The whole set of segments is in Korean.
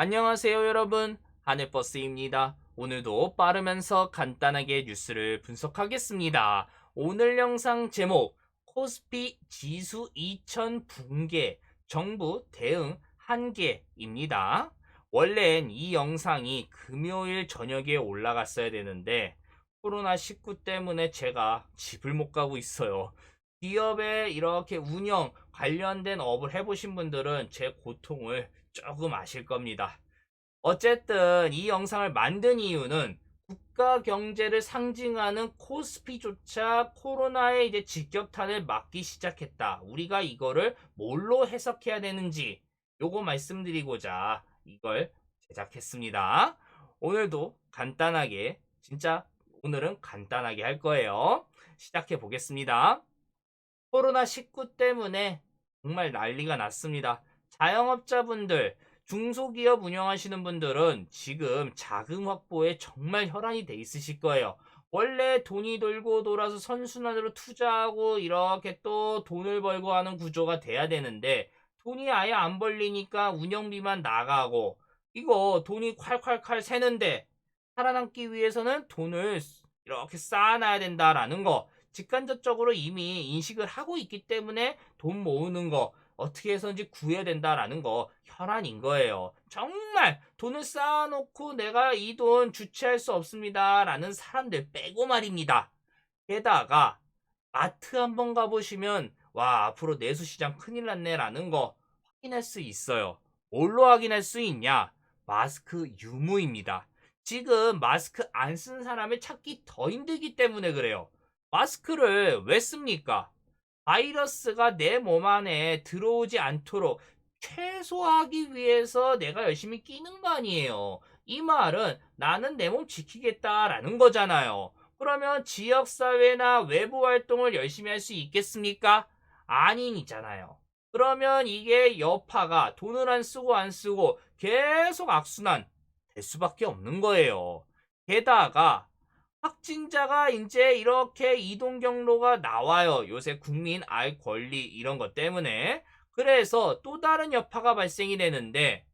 안녕하세요 여러분, 하늘버스입니다. 오늘도 빠르면서 간단하게 뉴스를 분석하겠습니다. 오늘 영상 제목, 코스피 지수 2000 붕괴, 정부 대응 한계입니다. 원래는 이 영상이 금요일 저녁에 올라갔어야 되는데 코로나19 때문에 제가 집을 못 가고 있어요. 기업에 이렇게 운영 관련된 업을 해보신 분들은 제 고통을 조금 아실 겁니다. 어쨌든 이 영상을 만든 이유는 국가 경제를 상징하는 코스피조차 코로나의 이제 직격탄을 맞기 시작했다. 우리가 이거를 뭘로 해석해야 되는지 요거 말씀드리고자 이걸 제작했습니다. 오늘도 간단하게 진짜 오늘은 간단하게 할 거예요. 시작해 보겠습니다. 코로나19 때문에 정말 난리가 났습니다. 자영업자분들, 중소기업 운영하시는 분들은 지금 자금 확보에 정말 혈안이 돼 있으실 거예요. 원래 돈이 돌고 돌아서 선순환으로 투자하고 이렇게 또 돈을 벌고 하는 구조가 돼야 되는데 돈이 아예 안 벌리니까 운영비만 나가고 이거 돈이 콸콸콸 새는데 살아남기 위해서는 돈을 이렇게 쌓아놔야 된다라는 거 직간접적으로 이미 인식을 하고 있기 때문에 돈 모으는 거 어떻게 해서든지 구해야 된다라는 거 혈안인 거예요. 정말 돈을 쌓아놓고 내가 이 돈 주체할 수 없습니다라는 사람들 빼고 말입니다. 게다가 마트 한번 가보시면 와 앞으로 내수시장 큰일 났네라는 거 확인할 수 있어요. 뭘로 확인할 수 있냐? 마스크 유무입니다. 지금 마스크 안 쓴 사람을 찾기 더 힘들기 때문에 그래요. 마스크를 왜 씁니까? 바이러스가 내 몸 안에 들어오지 않도록 최소화하기 위해서 내가 열심히 끼는 거 아니에요. 이 말은 나는 내 몸 지키겠다라는 거잖아요. 그러면 지역사회나 외부 활동을 열심히 할 수 있겠습니까? 아니잖아요. 그러면 이게 여파가 돈을 안 쓰고 계속 악순환 될 수밖에 없는 거예요. 게다가 확진자가 이제 이렇게 이동 경로가 나와요. 요새 국민 알 권리 이런 것 때문에. 그래서 또 다른 여파가 발생이 되는데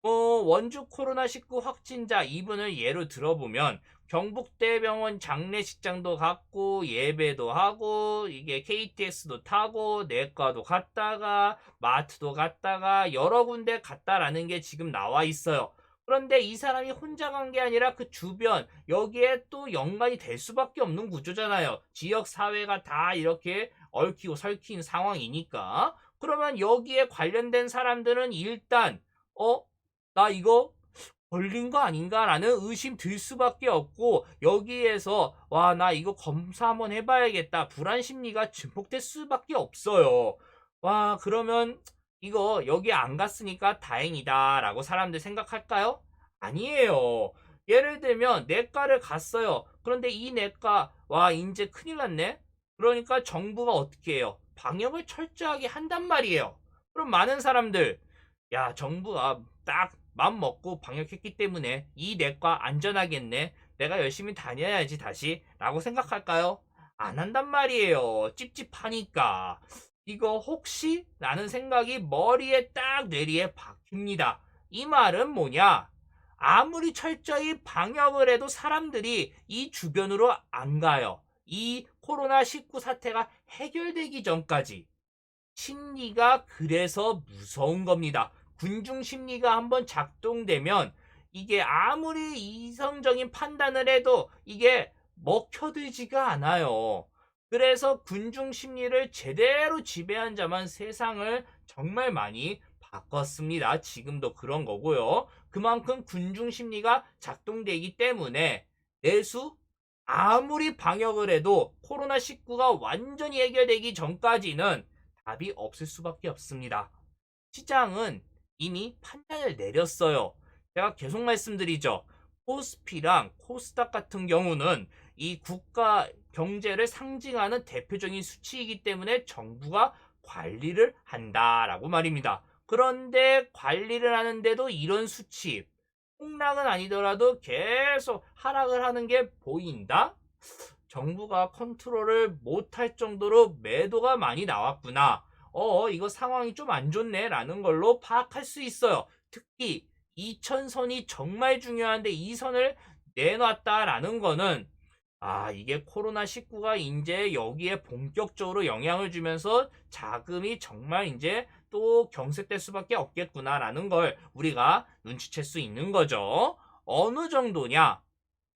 원주 코로나19 확진자 이분을 예로 들어보면 경북대병원 장례식장도 갔고 예배도 하고 이게 KTX도 타고 내과도 갔다가 마트도 갔다가 여러 군데 갔다라는 게 지금 나와 있어요. 그런데 이 사람이 혼자 간 게 아니라 그 주변 여기에 또 연관이 될 수밖에 없는 구조잖아요. 지역 사회가 다 이렇게 얽히고 설킨 상황이니까. 그러면 여기에 관련된 사람들은 일단 나 이거 걸린 거 아닌가라는 의심 들 수밖에 없고 여기에서 와 나 이거 검사 한번 해봐야겠다 불안 심리가 증폭될 수밖에 없어요. 와 그러면 이거 여기 안 갔으니까 다행이다 라고 사람들 생각할까요? 아니에요. 예를 들면 내과를 갔어요. 그런데 이 내과 와 이제 큰일 났네. 그러니까 정부가 어떻게 해요? 방역을 철저하게 한단 말이에요. 그럼 많은 사람들 야 정부가 딱 맘 먹고 방역했기 때문에 이 내과 안전하겠네. 내가 열심히 다녀야지 다시 라고 생각할까요? 안 한단 말이에요. 찝찝하니까. 이거 혹시? 라는 생각이 머리에 딱 뇌리에 박힙니다. 이 말은 뭐냐? 아무리 철저히 방역을 해도 사람들이 이 주변으로 안 가요. 이 코로나19 사태가 해결되기 전까지. 심리가 그래서 무서운 겁니다. 군중 심리가 한번 작동되면 이게 아무리 이성적인 판단을 해도 이게 먹혀들지가 않아요. 그래서 군중 심리를 제대로 지배한 자만 세상을 정말 많이 바꿨습니다. 지금도 그런 거고요. 그만큼 군중 심리가 작동되기 때문에 내수 아무리 방역을 해도 코로나19가 완전히 해결되기 전까지는 답이 없을 수밖에 없습니다. 시장은 이미 판단을 내렸어요. 제가 계속 말씀드리죠. 코스피랑 코스닥 같은 경우는 이 국가 경제를 상징하는 대표적인 수치이기 때문에 정부가 관리를 한다라고 말입니다. 그런데 관리를 하는데도 이런 수치, 폭락은 아니더라도 계속 하락을 하는 게 보인다? 정부가 컨트롤을 못할 정도로 매도가 많이 나왔구나. 이거 상황이 좀 안 좋네 라는 걸로 파악할 수 있어요. 특히 이천선이 정말 중요한데 이 선을 내놨다라는 거는 이게 코로나19가 이제 여기에 본격적으로 영향을 주면서 자금이 정말 이제 또 경색될 수밖에 없겠구나라는 걸 우리가 눈치챌 수 있는 거죠. 어느 정도냐?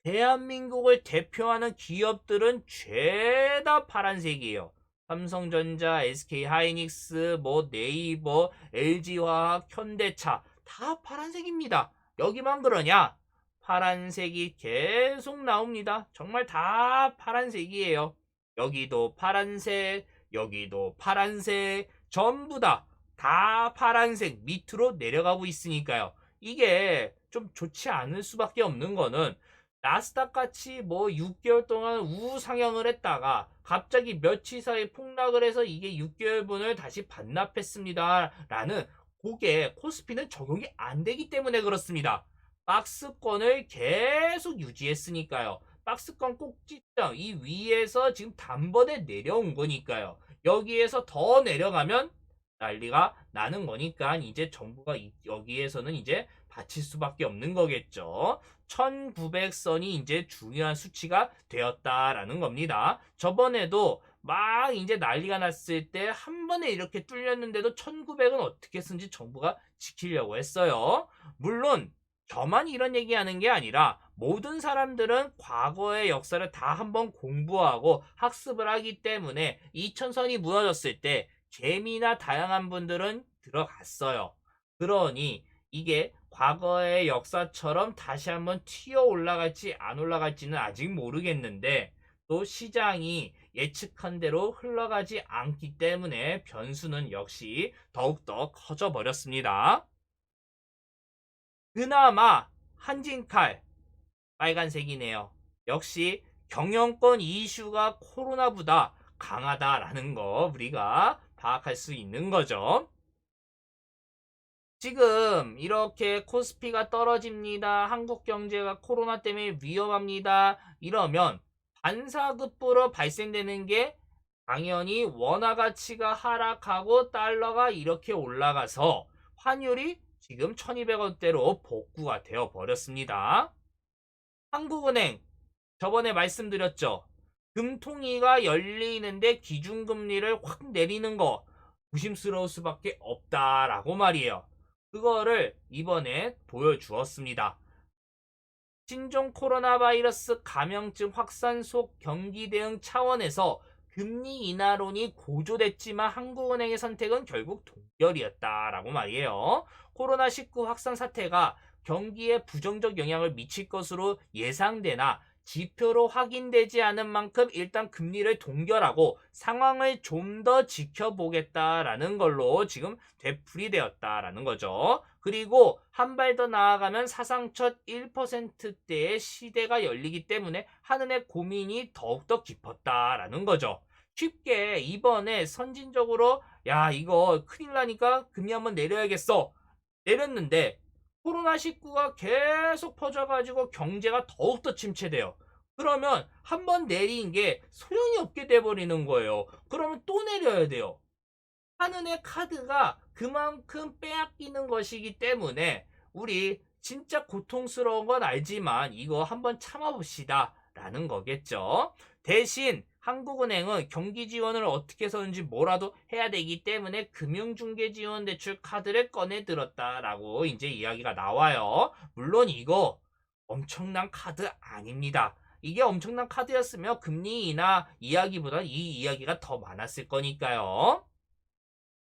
대한민국을 대표하는 기업들은 죄다 파란색이에요. 삼성전자, SK하이닉스, 네이버, LG화학, 현대차 다 파란색입니다. 여기만 그러냐? 파란색이 계속 나옵니다. 정말 다 파란색이에요. 여기도 파란색, 여기도 파란색, 전부 다 파란색 밑으로 내려가고 있으니까요. 이게 좀 좋지 않을 수밖에 없는 거는 나스닥 같이 6개월 동안 우상향을 했다가 갑자기 며칠 사이에 폭락을 해서 이게 6개월분을 다시 반납했습니다. 라는 그게 코스피는 적용이 안 되기 때문에 그렇습니다. 박스권을 계속 유지했으니까요. 박스권 꼭지점 이 위에서 지금 단번에 내려온 거니까요. 여기에서 더 내려가면 난리가 나는 거니까 이제 정부가 여기에서는 이제 받칠 수밖에 없는 거겠죠. 1900선이 이제 중요한 수치가 되었다라는 겁니다. 저번에도 막 이제 난리가 났을 때 한 번에 이렇게 뚫렸는데도 1900은 어떻게 쓴지 정부가 지키려고 했어요. 물론 저만 이런 얘기하는 게 아니라 모든 사람들은 과거의 역사를 다 한번 공부하고 학습을 하기 때문에 2000선이 무너졌을 때 재미나 다양한 분들은 들어갔어요. 그러니 이게 과거의 역사처럼 다시 한번 튀어 올라갈지 안 올라갈지는 아직 모르겠는데 또 시장이 예측한 대로 흘러가지 않기 때문에 변수는 역시 더욱더 커져 버렸습니다. 그나마 한진칼 빨간색이네요. 역시 경영권 이슈가 코로나보다 강하다라는 거 우리가 파악할 수 있는 거죠. 지금 이렇게 코스피가 떨어집니다. 한국 경제가 코로나 때문에 위험합니다. 이러면 반사급부로 발생되는 게 당연히 원화 가치가 하락하고 달러가 이렇게 올라가서 환율이 지금 1200원대로 복구가 되어 버렸습니다. 한국은행 저번에 말씀드렸죠. 금통위가 열리는데 기준금리를 확 내리는 거 조심스러울 수밖에 없다라고 말이에요. 그거를 이번에 보여주었습니다. 신종 코로나 바이러스 감염증 확산 속 경기 대응 차원에서 금리 인하론이 고조됐지만 한국은행의 선택은 결국 동결이었다라고 말이에요. 코로나19 확산 사태가 경기에 부정적 영향을 미칠 것으로 예상되나 지표로 확인되지 않은 만큼 일단 금리를 동결하고 상황을 좀 더 지켜보겠다라는 걸로 지금 되풀이되었다라는 거죠. 그리고 한 발 더 나아가면 사상 첫 1%대의 시대가 열리기 때문에 한은의 고민이 더욱더 깊었다라는 거죠. 쉽게 이번에 선진적으로 이거 큰일 나니까 금리 한번 내려야겠어. 내렸는데 코로나19가 계속 퍼져가지고 경제가 더욱더 침체돼요. 그러면 한 번 내린 게 소용이 없게 돼버리는 거예요. 그러면 또 내려야 돼요. 한은의 카드가 그만큼 빼앗기는 것이기 때문에 우리 진짜 고통스러운 건 알지만 이거 한번 참아봅시다 라는 거겠죠. 대신 한국은행은 경기 지원을 어떻게 해서든지 뭐라도 해야 되기 때문에 금융중개지원대출 카드를 꺼내 들었다라고 이제 이야기가 나와요. 물론 이거 엄청난 카드 아닙니다. 이게 엄청난 카드였으면 금리 인하 이야기보다 이 이야기가 더 많았을 거니까요.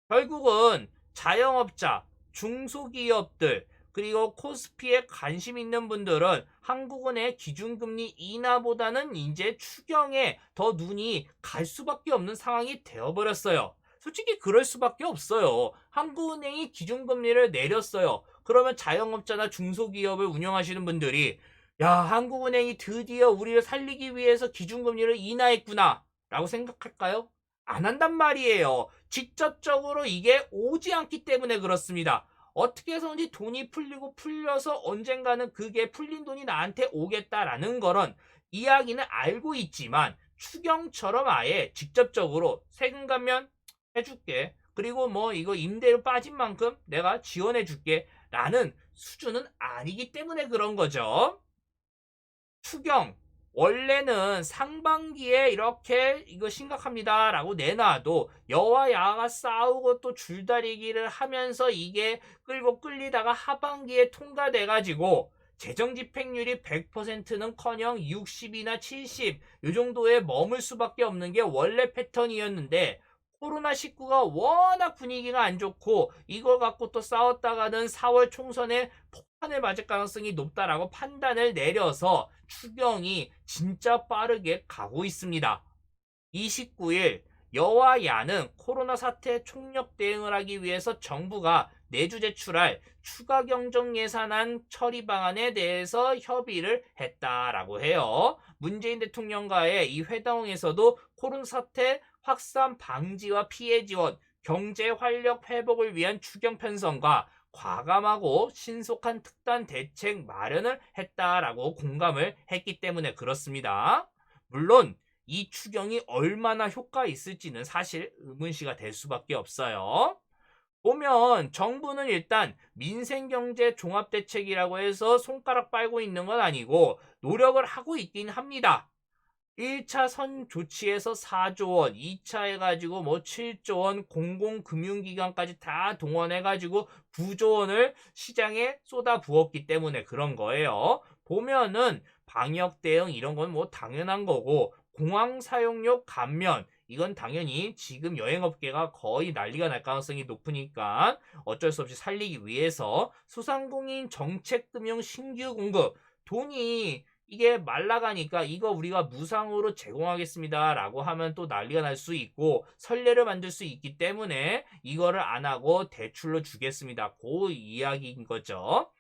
결국은 자영업자, 중소기업들, 그리고 코스피에 관심 있는 분들은 한국은행의 기준금리 인하보다는 이제 추경에 더 눈이 갈 수밖에 없는 상황이 되어버렸어요. 솔직히 그럴 수밖에 없어요. 한국은행이 기준금리를 내렸어요. 그러면 자영업자나 중소기업을 운영하시는 분들이 한국은행이 드디어 우리를 살리기 위해서 기준금리를 인하했구나 라고 생각할까요? 안 한단 말이에요. 직접적으로 이게 오지 않기 때문에 그렇습니다. 어떻게 해서든지 돈이 풀려서 언젠가는 그게 풀린 돈이 나한테 오겠다라는 거는 이야기는 알고 있지만 추경처럼 아예 직접적으로 세금 감면 해줄게. 그리고 이거 임대료 빠진 만큼 내가 지원해줄게. 라는 수준은 아니기 때문에 그런 거죠. 추경 원래는 상반기에 이렇게 이거 심각합니다 라고 내놔도 여와 야가 싸우고 또 줄다리기를 하면서 이게 끌고 끌리다가 하반기에 통과돼 가지고 재정 집행률이 100%는커녕 60이나 70 이 정도에 머물 수밖에 없는 게 원래 패턴이었는데 코로나19가 워낙 분위기가 안 좋고 이걸 갖고 또 싸웠다가는 4월 총선에 폭탄을 맞을 가능성이 높다라고 판단을 내려서 추경이 진짜 빠르게 가고 있습니다. 29일 여와 야는 코로나 사태 총력 대응을 하기 위해서 정부가 내주 제출할 추가 경정 예산안 처리 방안에 대해서 협의를 했다라고 해요. 문재인 대통령과의 이 회동에서도 코로나 사태 확산 방지와 피해 지원, 경제 활력 회복을 위한 추경 편성과 과감하고 신속한 특단 대책 마련을 했다라고 공감을 했기 때문에 그렇습니다. 물론 이 추경이 얼마나 효과 있을지는 사실 의문시가 될 수밖에 없어요. 보면 정부는 일단 민생경제 종합대책이라고 해서 손가락 빨고 있는 건 아니고 노력을 하고 있긴 합니다. 1차 선 조치에서 4조 원, 2차 해가지고 뭐 7조 원, 공공금융기관까지 다 동원해가지고 9조 원을 시장에 쏟아 부었기 때문에 그런 거예요. 보면은 방역 대응 이런 건 뭐 당연한 거고 공항 사용료 감면 이건 당연히 지금 여행업계가 거의 난리가 날 가능성이 높으니까 어쩔 수 없이 살리기 위해서 소상공인 정책금융 신규 공급 돈이 이게 말라가니까 이거 우리가 무상으로 제공하겠습니다 라고 하면 또 난리가 날 수 있고 선례를 만들 수 있기 때문에 이거를 안 하고 대출로 주겠습니다. 그 이야기인 거죠.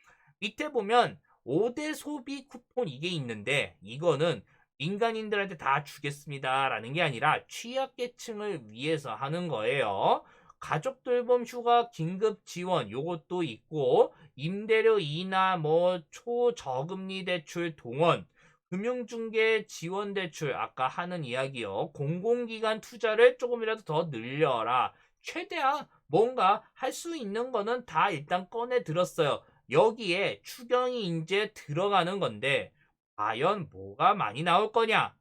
밑에 보면 5대 소비 쿠폰 이게 있는데 이거는 민간인들한테 다 주겠습니다 라는 게 아니라 취약계층을 위해서 하는 거예요. 가족 돌봄 휴가 긴급 지원 요것도 있고 임대료 인하 뭐 초저금리 대출 동원 금융중개 지원 대출 아까 하는 이야기요. 공공기관 투자를 조금이라도 더 늘려라. 최대한 뭔가 할 수 있는 거는 다 일단 꺼내 들었어요. 여기에 추경이 이제 들어가는 건데 과연 뭐가 많이 나올 거냐?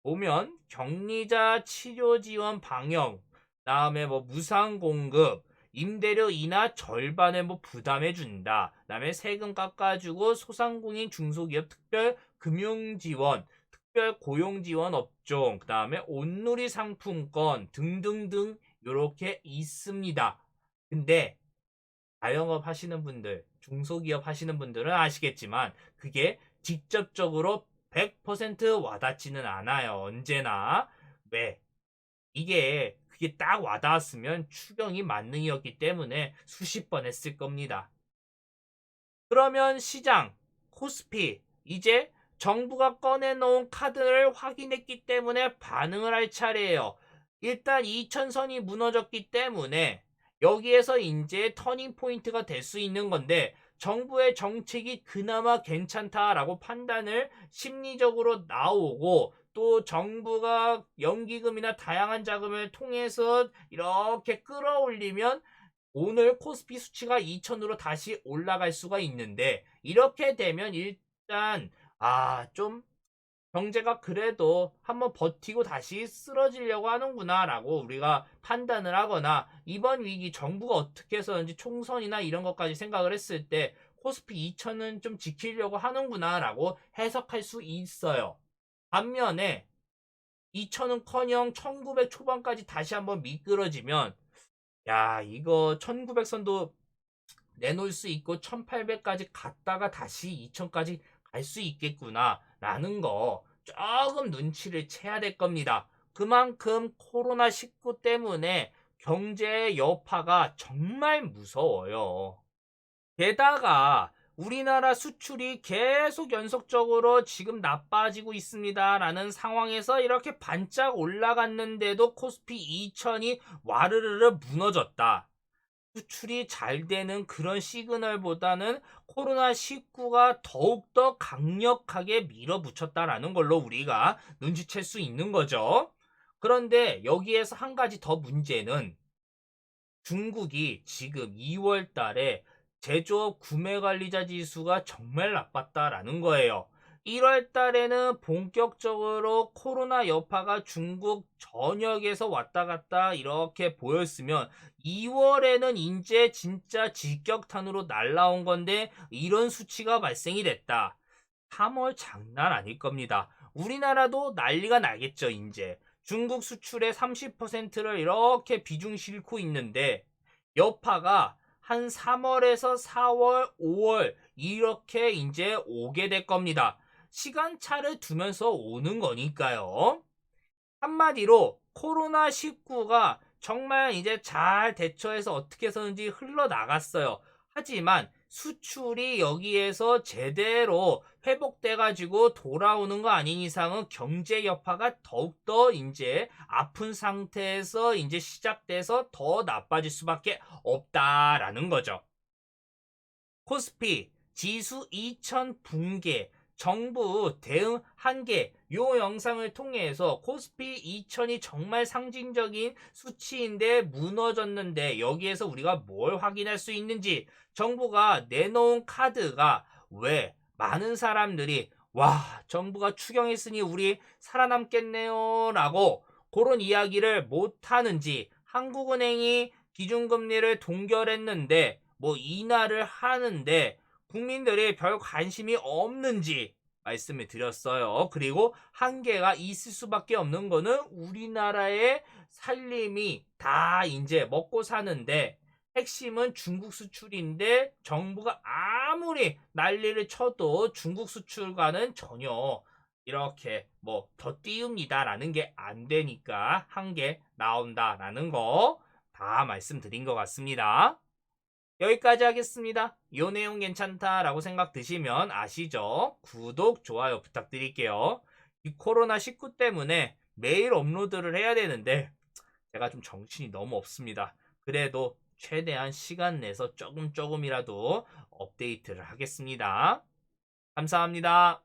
보면 격리자 치료 지원 방역, 다음에 뭐 무상 공급, 임대료 인하 절반에 뭐 부담해 준다. 그다음에 세금 깎아주고 소상공인 중소기업 특별 금융 지원, 특별 고용 지원 업종, 그다음에 온누리 상품권 등등등 이렇게 있습니다. 근데 자영업 하시는 분들, 중소기업 하시는 분들은 아시겠지만 그게 직접적으로 100% 와닿지는 않아요. 언제나. 왜? 이게 그게 딱 와닿았으면 추경이 만능이었기 때문에 수십 번 했을 겁니다. 그러면 시장, 코스피, 이제 정부가 꺼내놓은 카드를 확인했기 때문에 반응을 할 차례예요. 일단 2000선이 무너졌기 때문에 여기에서 이제 터닝 포인트가 될 수 있는 건데 정부의 정책이 그나마 괜찮다라고 판단을 심리적으로 나오고 또 정부가 연기금이나 다양한 자금을 통해서 이렇게 끌어올리면 오늘 코스피 수치가 2000으로 다시 올라갈 수가 있는데 이렇게 되면 일단 좀 경제가 그래도 한번 버티고 다시 쓰러지려고 하는구나 라고 우리가 판단을 하거나 이번 위기 정부가 어떻게 해서든지 총선이나 이런 것까지 생각을 했을 때 코스피 2000은 좀 지키려고 하는구나 라고 해석할 수 있어요. 반면에 2000은커녕 1900 초반까지 다시 한번 미끄러지면 야 이거 1900선도 내놓을 수 있고 1800까지 갔다가 다시 2000까지 갈 수 있겠구나 라는 거 조금 눈치를 채야 될 겁니다. 그만큼 코로나19 때문에 경제의 여파가 정말 무서워요. 게다가 우리나라 수출이 계속 연속적으로 지금 나빠지고 있습니다라는 상황에서 이렇게 반짝 올라갔는데도 코스피 2000이 와르르르 무너졌다. 수출이 잘 되는 그런 시그널보다는 코로나19가 더욱더 강력하게 밀어붙였다라는 걸로 우리가 눈치챌 수 있는 거죠. 그런데 여기에서 한 가지 더 문제는 중국이 지금 2월 달에 제조업 구매관리자 지수가 정말 나빴다라는 거예요. 1월 달에는 본격적으로 코로나 여파가 중국 전역에서 왔다 갔다 이렇게 보였으면 2월에는 이제 진짜 직격탄으로 날라온 건데 이런 수치가 발생이 됐다. 3월 장난 아닐 겁니다. 우리나라도 난리가 나겠죠, 이제. 중국 수출의 30%를 이렇게 비중 싣고 있는데 여파가 한 3월에서 4월, 5월 이렇게 이제 오게 될 겁니다. 시간차를 두면서 오는 거니까요. 한마디로 코로나19가 정말 이제 잘 대처해서 어떻게 해서든지 흘러나갔어요. 하지만 수출이 여기에서 제대로 회복돼가지고 돌아오는 거 아닌 이상은 경제 여파가 더욱더 이제 아픈 상태에서 이제 시작돼서 더 나빠질 수밖에 없다라는 거죠. 코스피 지수 2000 붕괴 정부 대응 한계 요 영상을 통해서 코스피 2000이 정말 상징적인 수치인데 무너졌는데 여기에서 우리가 뭘 확인할 수 있는지 정부가 내놓은 카드가 왜 많은 사람들이 와 정부가 추경했으니 우리 살아남겠네요 라고 그런 이야기를 못하는지 한국은행이 기준금리를 동결했는데 뭐 인하를 하는데 국민들이 별 관심이 없는지 말씀을 드렸어요. 그리고 한계가 있을 수밖에 없는 거는 우리나라의 살림이 다 이제 먹고 사는데 핵심은 중국 수출인데 정부가 아무리 난리를 쳐도 중국 수출과는 전혀 이렇게 뭐 더 띄웁니다라는 게 안 되니까 한계 나온다라는 거 다 말씀드린 것 같습니다. 여기까지 하겠습니다. 이 내용 괜찮다라고 생각 드시면 아시죠? 구독, 좋아요 부탁드릴게요. 이 코로나19 때문에 매일 업로드를 해야 되는데 제가 좀 정신이 너무 없습니다. 그래도 최대한 시간 내서 조금이라도 업데이트를 하겠습니다. 감사합니다.